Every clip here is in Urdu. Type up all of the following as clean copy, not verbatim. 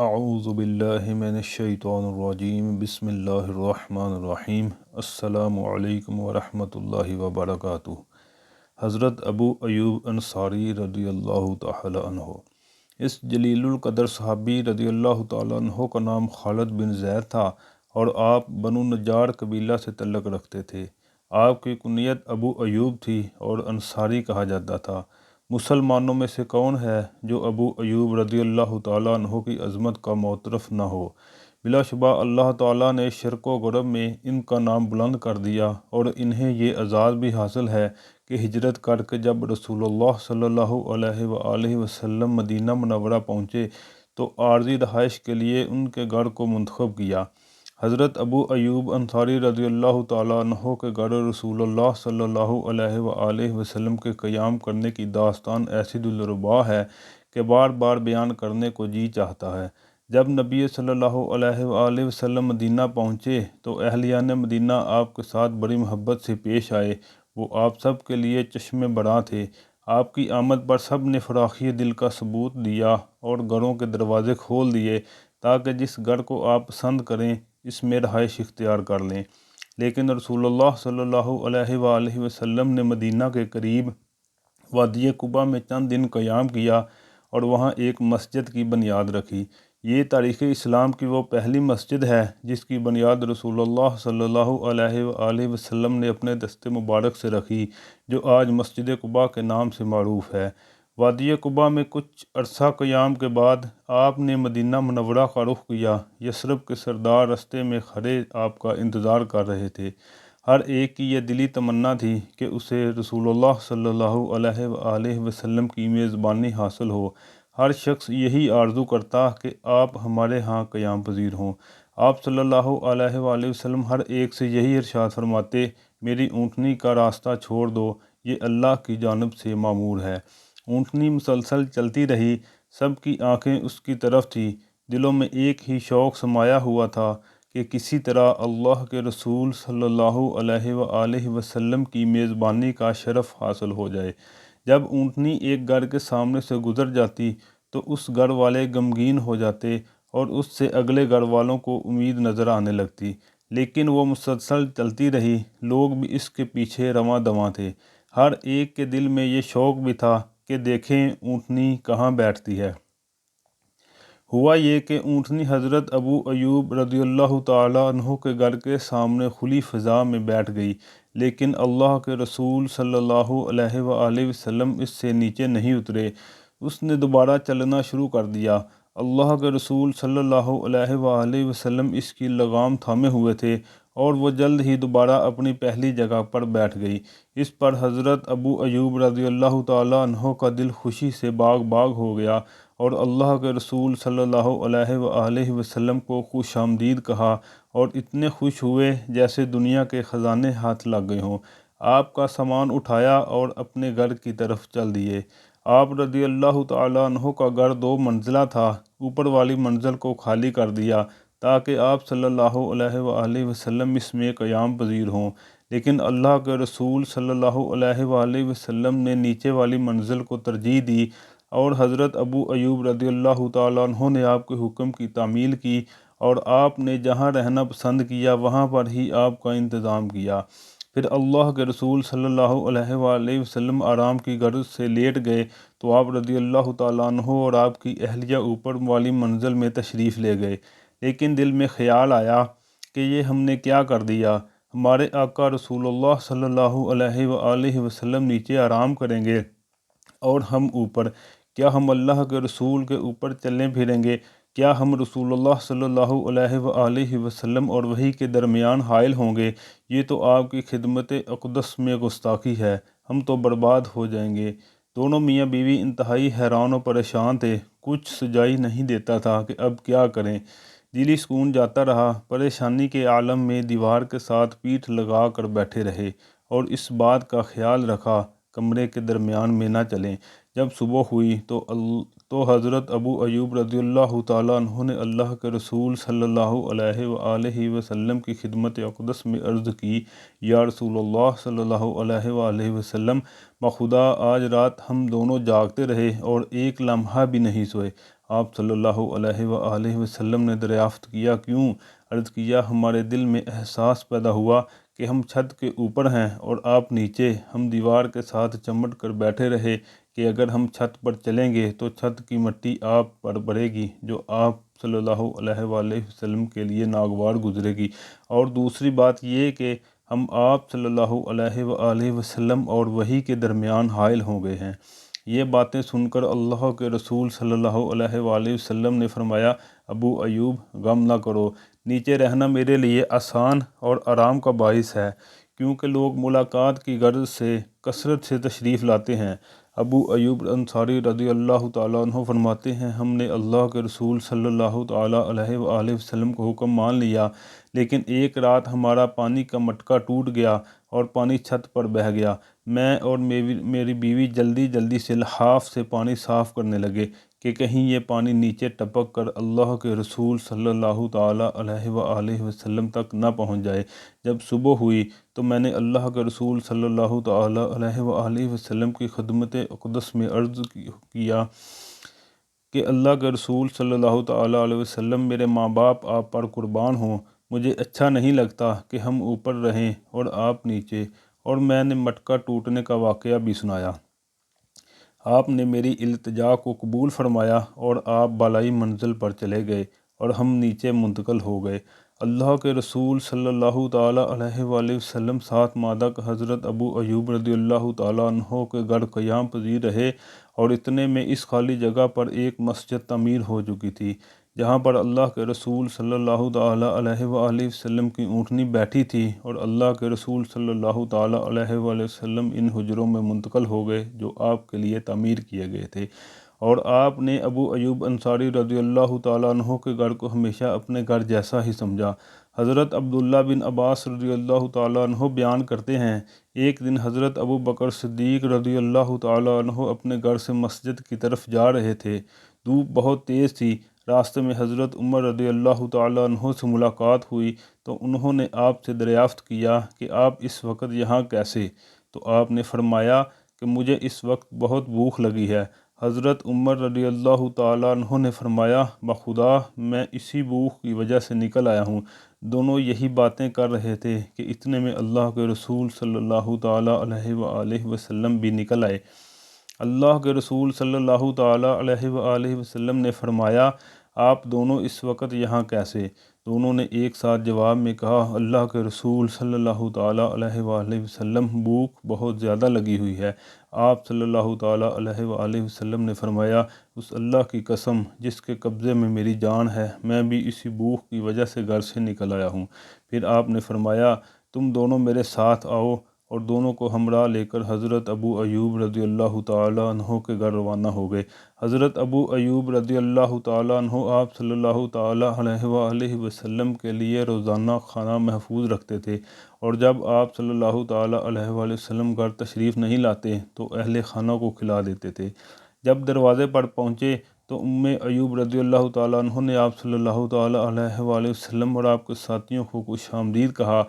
اعوذ باللہ من الشیطان الرجیم بسم اللہ الرحمن الرحیم السلام علیکم ورحمۃ اللہ وبرکاتہ۔ حضرت ابو ایوب انصاری رضی اللہ تعالی عنہ، اس جلیل القدر صحابی رضی اللہ تعالی عنہ کا نام خالد بن زید تھا اور آپ بنو نجار قبیلہ سے تعلق رکھتے تھے۔ آپ کی کنیت ابو ایوب تھی اور انصاری کہا جاتا تھا۔ مسلمانوں میں سے کون ہے جو ابو ایوب رضی اللہ تعالیٰ عنہ کی عظمت کا معترف نہ ہو؟ بلا شبہ اللہ تعالیٰ نے شرق و غرب میں ان کا نام بلند کر دیا اور انہیں یہ اعزاز بھی حاصل ہے کہ ہجرت کر کے جب رسول اللہ صلی اللہ علیہ وآلہ وسلم مدینہ منورہ پہنچے تو عارضی رہائش کے لیے ان کے گھر کو منتخب کیا۔ حضرت ابو ایوب انصاری رضی اللہ تعالیٰ عنہ کے گھر رسول اللہ صلی اللہ علیہ وآلہ وسلم کے قیام کرنے کی داستان ایسی دلربا ہے کہ بار بار بیان کرنے کو جی چاہتا ہے۔ جب نبی صلی اللہ علیہ وآلہ وسلم مدینہ پہنچے تو اہلیان مدینہ آپ کے ساتھ بڑی محبت سے پیش آئے۔ وہ آپ سب کے لیے چشم براں تھے۔ آپ کی آمد پر سب نے فراخی دل کا ثبوت دیا اور گھروں کے دروازے کھول دیے تاکہ جس گھر کو آپ پسند کریں اس میں رہائش اختیار کر لیں۔ لیکن رسول اللہ صلی اللہ علیہ وآلہ وسلم نے مدینہ کے قریب وادی قباء میں چند دن قیام کیا اور وہاں ایک مسجد کی بنیاد رکھی۔ یہ تاریخ اسلام کی وہ پہلی مسجد ہے جس کی بنیاد رسول اللہ صلی اللہ علیہ وآلہ وسلم نے اپنے دست مبارک سے رکھی، جو آج مسجد قباء کے نام سے معروف ہے۔ وادی قباء میں کچھ عرصہ قیام کے بعد آپ نے مدینہ منورہ کا رخ کیا۔ یثرب کے سردار رستے میں کھڑے آپ کا انتظار کر رہے تھے۔ ہر ایک کی یہ دلی تمنا تھی کہ اسے رسول اللہ صلی اللہ علیہ وآلہ وسلم کی میزبانی حاصل ہو۔ ہر شخص یہی آرزو کرتا کہ آپ ہمارے ہاں قیام پذیر ہوں۔ آپ صلی اللہ علیہ وآلہ وسلم ہر ایک سے یہی ارشاد فرماتے، میری اونٹنی کا راستہ چھوڑ دو، یہ اللہ کی جانب سے مامور ہے۔ اونٹنی مسلسل چلتی رہی، سب کی آنکھیں اس کی طرف تھیں، دلوں میں ایک ہی شوق سمایا ہوا تھا کہ کسی طرح اللہ کے رسول صلی اللہ علیہ وآلہ وسلم کی میزبانی کا شرف حاصل ہو جائے۔ جب اونٹنی ایک گھر کے سامنے سے گزر جاتی تو اس گھر والے غمگین ہو جاتے اور اس سے اگلے گھر والوں کو امید نظر آنے لگتی، لیکن وہ مسلسل چلتی رہی۔ لوگ بھی اس کے پیچھے رواں دواں تھے۔ ہر ایک کے دل میں یہ شوق بھی تھا کہ دیکھیں اونٹنی کہاں بیٹھتی ہے۔ ہوا یہ کہ اونٹنی حضرت ابو ایوب رضی اللہ تعالیٰ عنہ کے گھر کے سامنے کھلی فضا میں بیٹھ گئی، لیکن اللہ کے رسول صلی اللہ علیہ وآلہ وسلم اس سے نیچے نہیں اترے۔ اس نے دوبارہ چلنا شروع کر دیا۔ اللہ کے رسول صلی اللہ علیہ وآلہ وسلم اس کی لگام تھامے ہوئے تھے اور وہ جلد ہی دوبارہ اپنی پہلی جگہ پر بیٹھ گئی۔ اس پر حضرت ابو ایوب رضی اللہ تعالیٰ عنہ کا دل خوشی سے باغ باغ ہو گیا اور اللہ کے رسول صلی اللہ علیہ وآلہ وسلم کو خوش آمدید کہا اور اتنے خوش ہوئے جیسے دنیا کے خزانے ہاتھ لگ گئے ہوں۔ آپ کا سامان اٹھایا اور اپنے گھر کی طرف چل دیے۔ آپ رضی اللہ تعالیٰ عنہ کا گھر 2 منزلہ تھا۔ اوپر والی منزل کو خالی کر دیا تاکہ آپ صلی اللہ علیہ وآلہ وسلم اس میں قیام پذیر ہوں، لیکن اللہ کے رسول صلی اللہ علیہ وآلہ وسلم نے نیچے والی منزل کو ترجیح دی اور حضرت ابو ایوب رضی اللہ تعالیٰ عنہ نے آپ کے حکم کی تعمیل کی اور آپ نے جہاں رہنا پسند کیا وہاں پر ہی آپ کا انتظام کیا۔ پھر اللہ کے رسول صلی اللہ علیہ وآلہ وسلم آرام کی غرض سے لیٹ گئے تو آپ رضی اللہ تعالیٰ عنہ اور آپ کی اہلیہ اوپر والی منزل میں تشریف لے گئے، لیکن دل میں خیال آیا کہ یہ ہم نے کیا کر دیا؟ ہمارے آقا رسول اللہ صلی اللہ علیہ وآلہ وسلم نیچے آرام کریں گے اور ہم اوپر، کیا ہم اللہ کے رسول کے اوپر چلیں پھریں گے؟ کیا ہم رسول اللہ صلی اللہ علیہ وآلہ وسلم اور وحی کے درمیان حائل ہوں گے؟ یہ تو آپ کی خدمت اقدس میں گستاخی ہے، ہم تو برباد ہو جائیں گے۔ دونوں میاں بیوی انتہائی حیران و پریشان تھے، کچھ سجائی نہیں دیتا تھا کہ اب کیا کریں۔ دلی سکون جاتا رہا، پریشانی کے عالم میں دیوار کے ساتھ پیٹھ لگا کر بیٹھے رہے اور اس بات کا خیال رکھا کمرے کے درمیان میں نہ چلیں۔ جب صبح ہوئی تو حضرت ابو ایوب رضی اللہ تعالیٰ عنہ نے اللہ کے رسول صلی اللہ علیہ وآلہ وسلم کی خدمت اقدس میں عرض کی، یا رسول اللہ صلی اللہ علیہ وآلہ وسلم، بخدا آج رات ہم دونوں جاگتے رہے اور ایک لمحہ بھی نہیں سوئے۔ آپ صلی اللہ علیہ وآلہ وسلم نے دریافت کیا کیوں؟ عرض کیا ہمارے دل میں احساس پیدا ہوا کہ ہم چھت کے اوپر ہیں اور آپ نیچے۔ ہم دیوار کے ساتھ چمٹ کر بیٹھے رہے کہ اگر ہم چھت پر چلیں گے تو چھت کی مٹی آپ پر پڑے گی جو آپ صلی اللہ علیہ وآلہ وسلم کے لیے ناگوار گزرے گی، اور دوسری بات یہ کہ ہم آپ صلی اللہ علیہ وآلہ وسلم اور وحی کے درمیان حائل ہو گئے ہیں۔ یہ باتیں سن کر اللہ کے رسول صلی اللہ علیہ وآلہ وسلم نے فرمایا ابو ایوب غم نہ کرو، نیچے رہنا میرے لیے آسان اور آرام کا باعث ہے، کیونکہ لوگ ملاقات کی غرض سے کثرت سے تشریف لاتے ہیں۔ ابو ایوب انصاری رضی اللہ تعالیٰ عنہ فرماتے ہیں ہم نے اللہ کے رسول صلی اللہ تعالیٰ علیہ وآلہ وسلم کو حکم مان لیا، لیکن ایک رات ہمارا پانی کا مٹکا ٹوٹ گیا اور پانی چھت پر بہہ گیا۔ میں اور میری بیوی جلدی جلدی سے لحاف سے پانی صاف کرنے لگے کہ کہیں یہ پانی نیچے ٹپک کر اللہ کے رسول صلی اللہ تعالیٰ علیہ وآلہ وسلم تک نہ پہنچ جائے۔ جب صبح ہوئی تو میں نے اللہ کے رسول صلی اللہ تعالیٰ علیہ وآلہ وسلم کی خدمت اقدس میں عرض کیا کہ اللہ کے رسول صلی اللہ تعالیٰ علیہ وسلم میرے ماں باپ آپ پر قربان ہوں، مجھے اچھا نہیں لگتا کہ ہم اوپر رہیں اور آپ نیچے، اور میں نے مٹکا ٹوٹنے کا واقعہ بھی سنایا۔ آپ نے میری التجا کو قبول فرمایا اور آپ بالائی منزل پر چلے گئے اور ہم نیچے منتقل ہو گئے۔ اللہ کے رسول صلی اللہ تعالیٰ علیہ وآلہ وسلم 7 ماہ تک حضرت ابو ایوب رضی اللہ تعالیٰ عنہ کے گھر قیام پذیر رہے، اور اتنے میں اس خالی جگہ پر ایک مسجد تعمیر ہو چکی تھی جہاں پر اللہ کے رسول صلی اللہ تعالیٰ علیہ وآلہ وسلم کی اونٹنی بیٹھی تھی، اور اللہ کے رسول صلی اللہ تعالیٰ علیہ وآلہ وسلم ان حجروں میں منتقل ہو گئے جو آپ کے لیے تعمیر کیے گئے تھے، اور آپ نے ابو ایوب انصاری رضی اللہ تعالیٰ عنہ کے گھر کو ہمیشہ اپنے گھر جیسا ہی سمجھا۔ حضرت عبداللہ بن عباس رضی اللہ تعالیٰ عنہ بیان کرتے ہیں ایک دن حضرت ابو بکر صدیق رضی اللہ تعالیٰ عنہ اپنے گھر سے مسجد کی طرف جا رہے تھے، دھوپ بہت تیز تھی، راستے میں حضرت عمر رضی اللہ تعالیٰ عنہ سے ملاقات ہوئی تو انہوں نے آپ سے دریافت کیا کہ آپ اس وقت یہاں کیسے؟ تو آپ نے فرمایا کہ مجھے اس وقت بہت بھوک لگی ہے۔ حضرت عمر رضی اللہ تعالیٰ عنہ نے فرمایا بخدا میں اسی بھوک کی وجہ سے نکل آیا ہوں۔ دونوں یہی باتیں کر رہے تھے کہ اتنے میں اللہ کے رسول صلی اللہ تعالیٰ علیہ وآلہ وسلم بھی نکل آئے۔ اللہ کے رسول صلی اللہ تعالیٰ علیہ وآلہ وسلم نے فرمایا آپ دونوں اس وقت یہاں کیسے؟ دونوں نے ایک ساتھ جواب میں کہا اللہ کے رسول صلی اللہ تعالیٰ علیہ وآلہ وسلم بھوک بہت زیادہ لگی ہوئی ہے۔ آپ صلی اللہ تعالیٰ علیہ وآلہ وسلم نے فرمایا اس اللہ کی قسم جس کے قبضے میں میری جان ہے، میں بھی اسی بھوک کی وجہ سے گھر سے نکل آیا ہوں۔ پھر آپ نے فرمایا تم دونوں میرے ساتھ آؤ، اور دونوں کو ہمراہ لے کر حضرت ابو ایوب رضی اللہ تعالیٰ عنہ کے گھر روانہ ہو گئے۔ حضرت ابو ایوب رضی اللہ تعالیٰ عنہ آپ صلی اللہ تعالیٰ علیہ وآلہ وسلم کے لیے روزانہ کھانا محفوظ رکھتے تھے، اور جب آپ صلی اللہ تعالیٰ علیہ وآلہ وسلم گھر تشریف نہیں لاتے تو اہل خانہ کو کھلا دیتے تھے۔ جب دروازے پر پہنچے تو ایوب رضی اللہ تعالیٰ عنہ نے آپ صلی اللہ تعالیٰ علیہ وآلہ وسلم اور آپ کے ساتھیوں کو خوش آمدید کہا۔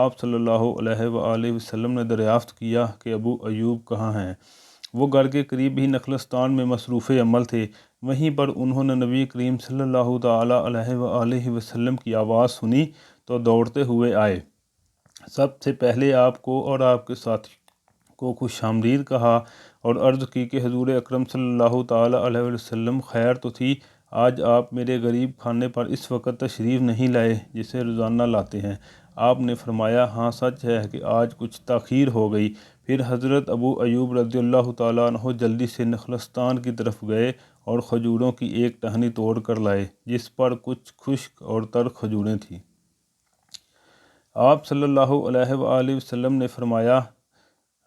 آپ صلی اللہ علیہ وآلہ وسلم نے دریافت کیا کہ ابو ایوب کہاں ہیں؟ وہ گھر کے قریب ہی نخلستان میں مصروف عمل تھے۔ وہیں پر انہوں نے نبی کریم صلی اللہ تعالیٰ علیہ وآلہ وسلم کی آواز سنی تو دوڑتے ہوئے آئے، سب سے پہلے آپ کو اور آپ کے ساتھی کو خوش آمدید کہا اور عرض کی کہ حضور اکرم صلی اللہ تعالیٰ علیہ وسلم خیر تو تھی، آج آپ میرے غریب خانے پر اس وقت تشریف نہیں لائے جسے روزانہ لاتے ہیں؟ آپ نے فرمایا ہاں سچ ہے کہ آج کچھ تاخیر ہو گئی۔ پھر حضرت ابو ایوب رضی اللہ تعالیٰ عنہ جلدی سے نخلستان کی طرف گئے اور کھجوروں کی ایک ٹہنی توڑ کر لائے جس پر کچھ خشک اور تر کھجوریں تھیں۔ آپ صلی اللہ علیہ وآلہ وسلم نے فرمایا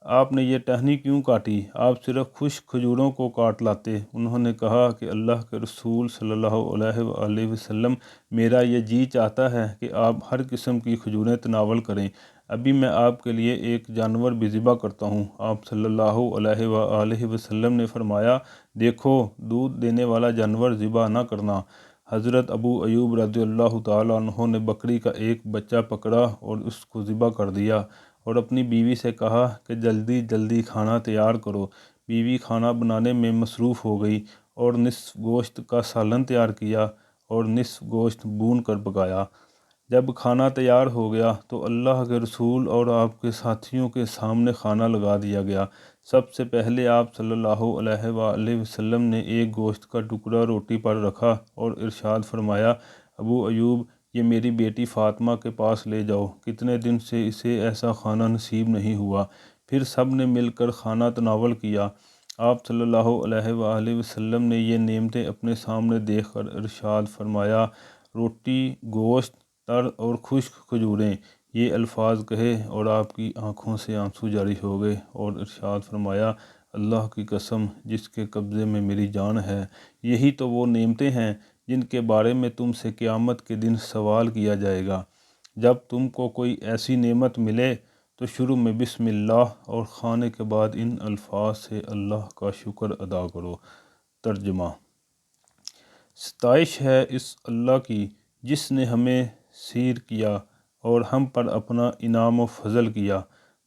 آپ نے یہ ٹہنی کیوں کاٹی؟ آپ صرف خشک کھجوروں کو کاٹ لاتے۔ انہوں نے کہا کہ اللہ کے رسول صلی اللہ علیہ وآلہ وسلم میرا یہ جی چاہتا ہے کہ آپ ہر قسم کی کھجوریں تناول کریں، ابھی میں آپ کے لیے ایک جانور بھی ذبح کرتا ہوں۔ آپ صلی اللہ علیہ وآلہ وسلم نے فرمایا دیکھو دودھ دینے والا جانور ذبح نہ کرنا۔ حضرت ابو ایوب رضی اللہ تعالیٰ عنہ نے بکری کا ایک بچہ پکڑا اور اس کو ذبح کر دیا اور اپنی بیوی سے کہا کہ جلدی جلدی کھانا تیار کرو۔ بیوی کھانا بنانے میں مصروف ہو گئی اور نصف گوشت کا سالن تیار کیا اور نصف گوشت بھون کر پکایا۔ جب کھانا تیار ہو گیا تو اللہ کے رسول اور آپ کے ساتھیوں کے سامنے کھانا لگا دیا گیا۔ سب سے پہلے آپ صلی اللہ علیہ وآلہ وسلم نے ایک گوشت کا ٹکڑا روٹی پر رکھا اور ارشاد فرمایا، ابو ایوب، یہ میری بیٹی فاطمہ کے پاس لے جاؤ، کتنے دن سے اسے ایسا کھانا نصیب نہیں ہوا۔ پھر سب نے مل کر کھانا تناول کیا۔ آپ صلی اللہ علیہ وآلہ وسلم نے یہ نعمتیں اپنے سامنے دیکھ کر ارشاد فرمایا، روٹی، گوشت، تر اور خشک کھجوریں، یہ الفاظ کہے اور آپ کی آنکھوں سے آنسو جاری ہو گئے اور ارشاد فرمایا، اللہ کی قسم جس کے قبضے میں میری جان ہے، یہی تو وہ نعمتیں ہیں جن کے بارے میں تم سے قیامت کے دن سوال کیا جائے گا۔ جب تم کو کوئی ایسی نعمت ملے تو شروع میں بسم اللہ اور کھانے کے بعد ان الفاظ سے اللہ کا شکر ادا کرو۔ ترجمہ: ستائش ہے اس اللہ کی جس نے ہمیں سیر کیا اور ہم پر اپنا انعام و فضل کیا۔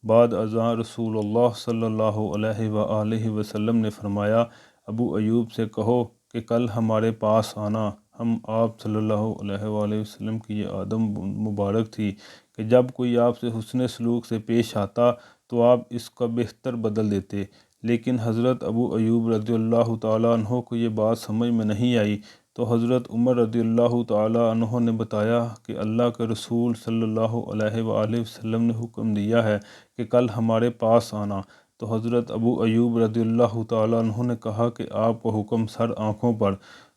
بعد ازاں رسول اللہ صلی اللہ علیہ وآلہ وسلم نے فرمایا، ابو ایوب سے کہو کہ کل ہمارے پاس آنا۔ ہم آپ صلی اللہ علیہ وآلہ وسلم کی یہ عادت مبارک تھی کہ جب کوئی آپ سے حسن سلوک سے پیش آتا تو آپ اس کا بہتر بدل دیتے، لیکن حضرت ابو ایوب رضی اللہ تعالیٰ عنہ کو یہ بات سمجھ میں نہیں آئی تو حضرت عمر رضی اللہ تعالیٰ عنہ نے بتایا کہ اللہ کے رسول صلی اللہ علیہ وآلہ وسلم نے حکم دیا ہے کہ کل ہمارے پاس آنا۔ تو حضرت ابو ایوب رضی اللہ تعالیٰ عنہ نے کہا کہ آپ کا حکم سر آنکھوں پر۔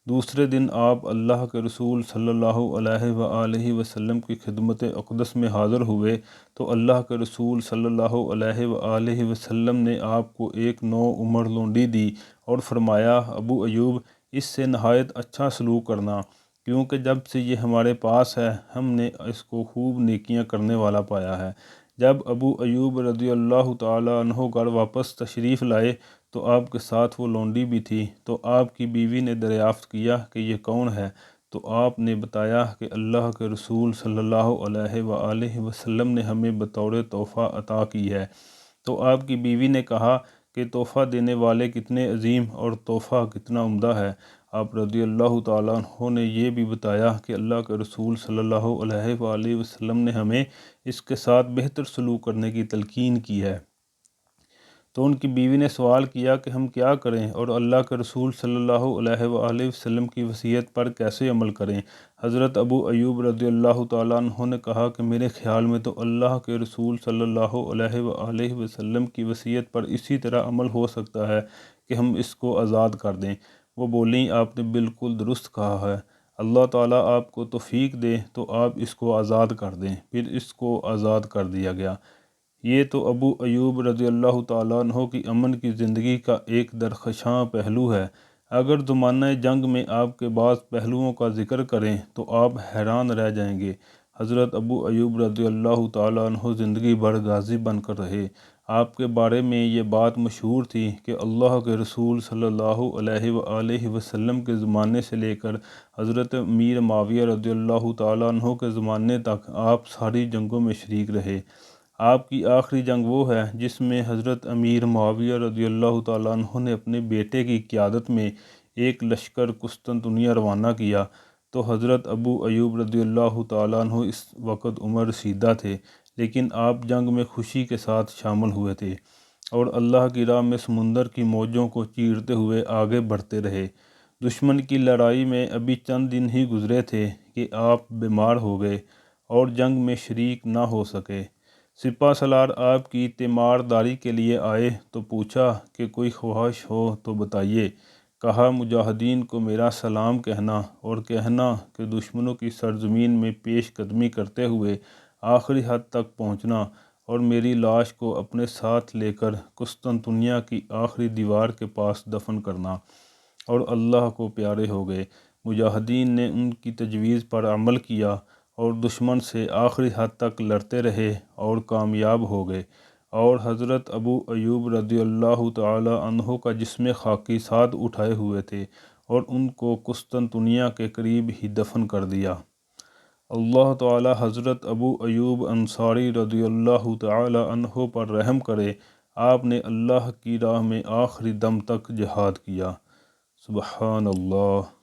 دوسرے دن آپ اللہ کے رسول صلی اللہ علیہ وآلہ وسلم کی خدمت اقدس میں حاضر ہوئے تو اللہ کے رسول صلی اللہ علیہ وآلہ وسلم نے آپ کو ایک نو عمر لونڈی دی اور فرمایا، ابو ایوب، اس سے نہایت اچھا سلوک کرنا، کیونکہ جب سے یہ ہمارے پاس ہے ہم نے اس کو خوب نیکیاں کرنے والا پایا ہے۔ جب ابو ایوب رضی اللہ تعالیٰ عنہ گھر واپس تشریف لائے تو آپ کے ساتھ وہ لونڈی بھی تھی، تو آپ کی بیوی نے دریافت کیا کہ یہ کون ہے؟ تو آپ نے بتایا کہ اللہ کے رسول صلی اللہ علیہ وآلہ وسلم نے ہمیں بطور تحفہ عطا کی ہے۔ تو آپ کی بیوی نے کہا کہ تحفہ دینے والے کتنے عظیم اور تحفہ کتنا عمدہ ہے۔ آپ رضی اللہ تعالیٰ عنہ نے یہ بھی بتایا کہ اللہ کے رسول صلی اللہ علیہ وآلہ وسلم نے ہمیں اس کے ساتھ بہتر سلوک کرنے کی تلقین کی ہے۔ تو ان کی بیوی نے سوال کیا کہ ہم کیا کریں اور اللہ کے رسول صلی اللہ علیہ وآلہ وسلم کی وصیت پر کیسے عمل کریں؟ حضرت ابو ایوب رضی اللہ تعالیٰ عنہ نے کہا کہ میرے خیال میں تو اللہ کے رسول صلی اللہ علیہ وآلہ وسلم کی وصیت پر اسی طرح عمل ہو سکتا ہے کہ ہم اس کو آزاد کر دیں۔ وہ بولیں، آپ نے بالکل درست کہا ہے، اللہ تعالیٰ آپ کو توفیق دے تو آپ اس کو آزاد کر دیں۔ پھر اس کو آزاد کر دیا گیا۔ یہ تو ابو ایوب رضی اللہ تعالیٰ عنہ کی امن کی زندگی کا ایک درخشاں پہلو ہے۔ اگر زمانہ جنگ میں آپ کے بعض پہلوؤں کا ذکر کریں تو آپ حیران رہ جائیں گے۔ حضرت ابو ایوب رضی اللہ تعالیٰ عنہ زندگی بھر غازی بن کر رہے۔ آپ کے بارے میں یہ بات مشہور تھی کہ اللہ کے رسول صلی اللہ علیہ وآلہ وسلم کے زمانے سے لے کر حضرت امیر معاویہ رضی اللہ تعالیٰ عنہ کے زمانے تک آپ ساری جنگوں میں شریک رہے۔ آپ کی آخری جنگ وہ ہے جس میں حضرت امیر معاویہ رضی اللہ تعالیٰ عنہ نے اپنے بیٹے کی قیادت میں ایک لشکر قسطنطنیہ روانہ کیا۔ تو حضرت ابو ایوب رضی اللہ تعالیٰ عنہ اس وقت عمر رسیدہ تھے، لیکن آپ جنگ میں خوشی کے ساتھ شامل ہوئے تھے اور اللہ کی راہ میں سمندر کی موجوں کو چیرتے ہوئے آگے بڑھتے رہے۔ دشمن کی لڑائی میں ابھی چند دن ہی گزرے تھے کہ آپ بیمار ہو گئے اور جنگ میں شریک نہ ہو سکے۔ سپہ سالار آپ کی تیمار داری کے لیے آئے تو پوچھا کہ کوئی خواہش ہو تو بتائیے۔ کہا، مجاہدین کو میرا سلام کہنا اور کہنا کہ دشمنوں کی سرزمین میں پیش قدمی کرتے ہوئے آخری حد تک پہنچنا اور میری لاش کو اپنے ساتھ لے کر قسطنطنیہ کی آخری دیوار کے پاس دفن کرنا، اور اللہ کو پیارے ہو گئے۔ مجاہدین نے ان کی تجویز پر عمل کیا اور دشمن سے آخری حد تک لڑتے رہے اور کامیاب ہو گئے، اور حضرت ابو ایوب رضی اللہ تعالی عنہ کا جسم خاکی ساتھ اٹھائے ہوئے تھے اور ان کو قسطنطنیہ کے قریب ہی دفن کر دیا۔ اللہ تعالی حضرت ابو ایوب انصاری رضی اللہ تعالی عنہ پر رحم کرے۔ آپ نے اللہ کی راہ میں آخری دم تک جہاد کیا۔ سبحان اللہ